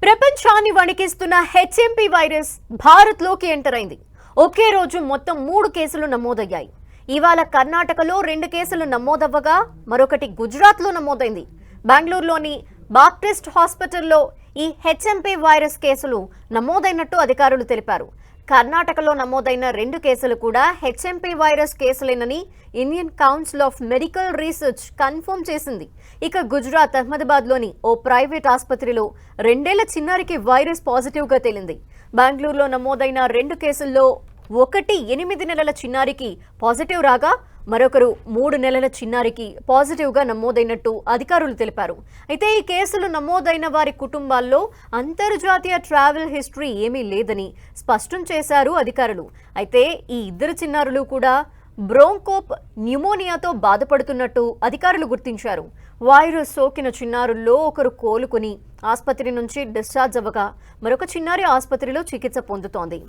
ప్రపంచాన్ని వణికిస్తున్న HMP virus భారత్లోకి enter అయింది. ఒకే రోజు మొత్తం 3 కేసులు నమోదయ్యాయి. ఇవాళ కర్ణాటకలో 2 కేసులు నమోదవ్వగా మరొకటి గుజరాత్లో నమోదైంది. బెంగళూరులోని బాప్టిస్ట్ హాస్పిటల్లో ఈ హెచ్ఎంపీ వైరస్ కేసులు నమోదైనట్టు అధికారులు తెలిపారు. కర్ణాటకలో నమోదైన 2 కేసులు కూడా హెచ్ఎంపీ వైరస్ కేసులేనని Indian Council of Medical Research confirm చేసింది. ఇక గుజరాత్ అహ్మదాబాద్లోని ఓ ప్రైవేట్ ఆసుపత్రిలో 2 ఏళ్ల చిన్నారికి వైరస్ పాజిటివ్గా తేలింది. బెంగళూరులో నమోదైన 2 కేసుల్లో ఒకటి 8 నెలల చిన్నారికి పాజిటివ్ రాగా మరొకరు 3 నెలల చిన్నారికి పాజిటివ్గా నమోదైనట్టు అధికారులు తెలిపారు. అయితే ఈ కేసులు నమోదైన వారి కుటుంబాల్లో అంతర్జాతీయ ట్రావెల్ హిస్టరీ ఏమీ లేదని స్పష్టం చేశారు అధికారులు. అయితే ఈ 2 చిన్నారులు కూడా బ్రోంకోప్ న్యూమోనియాతో బాధపడుతున్నట్టు అధికారులు గుర్తించారు. వైరస్ సోకిన చిన్నారుల్లో ఒకరు కోలుకుని ఆసుపత్రి నుంచి డిశ్చార్జ్ అవ్వగా మరొక చిన్నారి ఆసుపత్రిలో చికిత్స పొందుతోంది.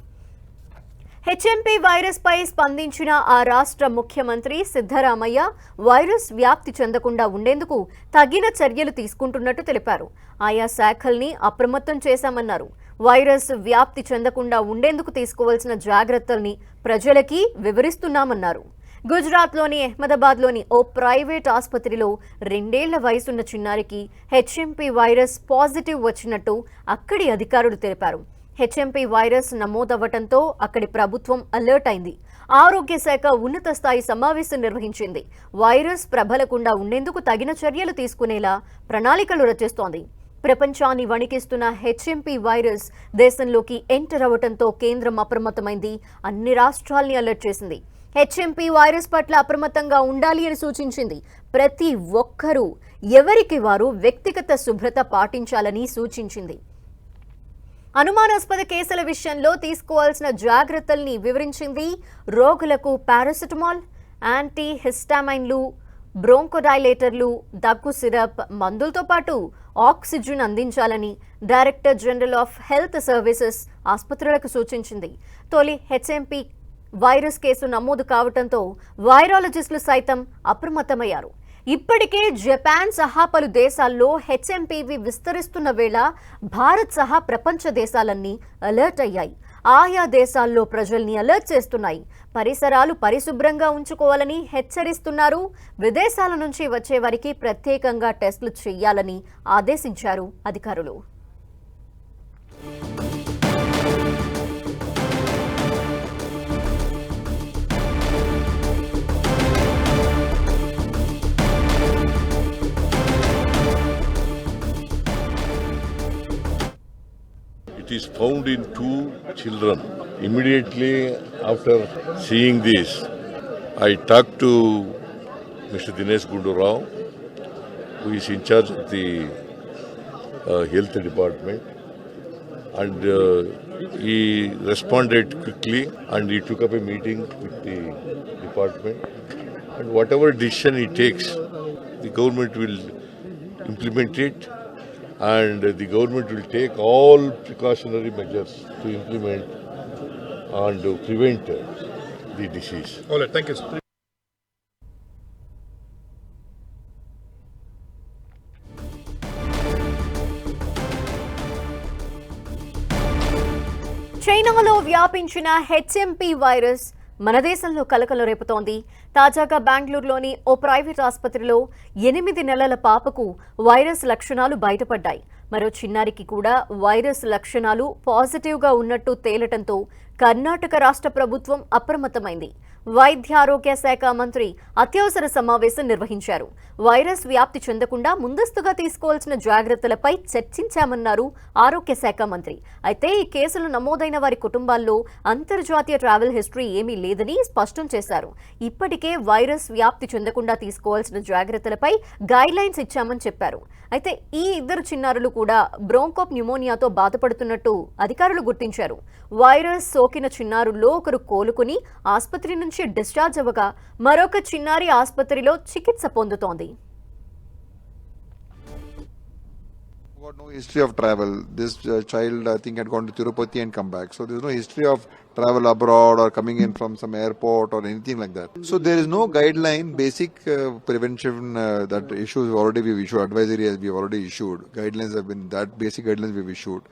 హెచ్ఎంపీ వైరస్ పై స్పందించిన ఆ రాష్ట్ర ముఖ్యమంత్రి సిద్ధరామయ్య వైరస్ వ్యాప్తి చెందకుండా ఉండేందుకు తగిన చర్యలు తీసుకుంటున్నట్టు తెలిపారు. ఆయా శాఖల్ని అప్రమత్తం చేశామన్నారు. వైరస్ వ్యాప్తి చెందకుండా ఉండేందుకు తీసుకోవాల్సిన జాగ్రత్తల్ని ప్రజలకి వివరిస్తున్నామన్నారు. గుజరాత్లోని అహ్మదాబాద్లోని ఓ ప్రైవేట్ ఆసుపత్రిలో 2 ఏళ్ల వయసున్న చిన్నారికి హెచ్ఎంపీ వైరస్ పాజిటివ్ వచ్చినట్టు అక్కడి అధికారులు తెలిపారు. హెచ్ఎంపీ వైరస్ నమోదవ్వడంతో అక్కడి ప్రభుత్వం అలర్ట్ అయింది. ఆరోగ్య శాఖ ఉన్నత స్థాయి సమావేశం నిర్వహించింది. వైరస్ ప్రబలకుండా ఉండేందుకు తగిన చర్యలు తీసుకునేలా ప్రణాళికలు రచిస్తోంది. ప్రపంచాన్ని వణికిస్తున్న హెచ్ఎంపీ వైరస్ దేశంలోకి ఎంటర్ అవ్వడంతో కేంద్రం అప్రమత్తమైంది. అన్ని రాష్ట్రాల్ని అలర్ట్ చేసింది. హెచ్ఎంపీ వైరస్ పట్ల అప్రమత్తంగా ఉండాలి అని సూచించింది. ప్రతి ఒక్కరూ ఎవరికి వారు వ్యక్తిగత శుభ్రత పాటించాలని సూచించింది. అనుమానాస్పద కేసుల విషయంలో తీసుకోవాల్సిన జాగ్రత్తల్ని వివరించింది. రోగులకు పారాసిటమాల్, యాంటీ హిస్టామైన్లు, బ్రోంకోడైలేటర్లు, దగ్గు సిరప్, మందులతో పాటు ఆక్సిజన్ అందించాలని director general of health services ఆసుపత్రులకు సూచించింది. తొలి హెచ్ఎంపీ వైరస్ కేసు నమోదు కావడంతో వైరాలజిస్టులు సైతం అప్రమత్తమయ్యారు. ఇప్పటికే జపాన్ సహా పలు దేశాల్లో హెచ్ఎంపీవి విస్తరిస్తున్న వేళ భారత్ సహా ప్రపంచ దేశాలన్నీ అలర్ట్ అయ్యాయి. ఆయా దేశాల్లో ప్రజల్ని అలర్ట్ చేస్తున్నాయి. పరిసరాలు పరిశుభ్రంగా ఉంచుకోవాలని హెచ్చరిస్తున్నారు. విదేశాల నుంచి వచ్చే వారికి ప్రత్యేకంగా టెస్టులు చేయాలని ఆదేశించారు అధికారులు. It is found in 2 children. Immediately after seeing this, I talked to Mr. Dinesh Gundu Rao, who is in charge of the health department, and he responded quickly and he took up a meeting with the department, and whatever decision he takes, the government will implement it. And the government will take all precautionary measures to implement and to prevent the disease. All right, thank you, sir. చైనాలో వ్యాపించిన HMP virus మన దేశంలో కలకలం రేపుతోంది. తాజాగా బెంగళూరులోని ఓ private ఆసుపత్రిలో 8 నెలల పాపకు వైరస్ లక్షణాలు బయటపడ్డాయి. మరో చిన్నారికి కూడా వైరస్ లక్షణాలు పాజిటివ్గా ఉన్నట్టు తేలటంతో కర్ణాటక రాష్ట్ర ప్రభుత్వం అప్రమత్తమైంది. వైద్యారోగ్య శాఖ మంత్రి అత్యవసర సమావేశం నిర్వహించారు. వైరస్ వ్యాప్తి చెందకుండా ముందస్తుగా తీసుకోవాల్సిన జాగ్రత్తలపై చర్చించామన్నారు ఆరోగ్య శాఖ మంత్రి. అయితే ఈ కేసులు నమోదైన వారి కుటుంబాల్లో అంతర్జాతీయ ట్రావెల్ హిస్టరీ ఏమీ లేదని స్పష్టం చేశారు. ఇప్పటికే వైరస్ వ్యాప్తి చెందకుండా తీసుకోవాల్సిన జాగ్రత్తలపై గైడ్లైన్స్ ఇచ్చామని చెప్పారు. అయితే ఈ 2 చిన్నారులు కూడా బ్రోంకోప్ న్యూమోనియాతో బాధపడుతున్నట్టు అధికారులు గుర్తించారు. వైరస్ సోకిన చిన్నారుల్లో ఒకరు కోలుకుని ఆసుపత్రి నుంచి డిశ్చార్జ్ అవ్వగా మరొక చిన్నారి ఆసుపత్రిలో చికిత్స పొందుతోంది. got no history of travel. This child, I think, had gone to Tirupati and come back. So there's no history of travel abroad or coming in from some airport or anything like that. So there is no guideline, basic prevention that issues already we've issued, advisory as we've already issued. Guidelines have been, that basic guidelines we've issued.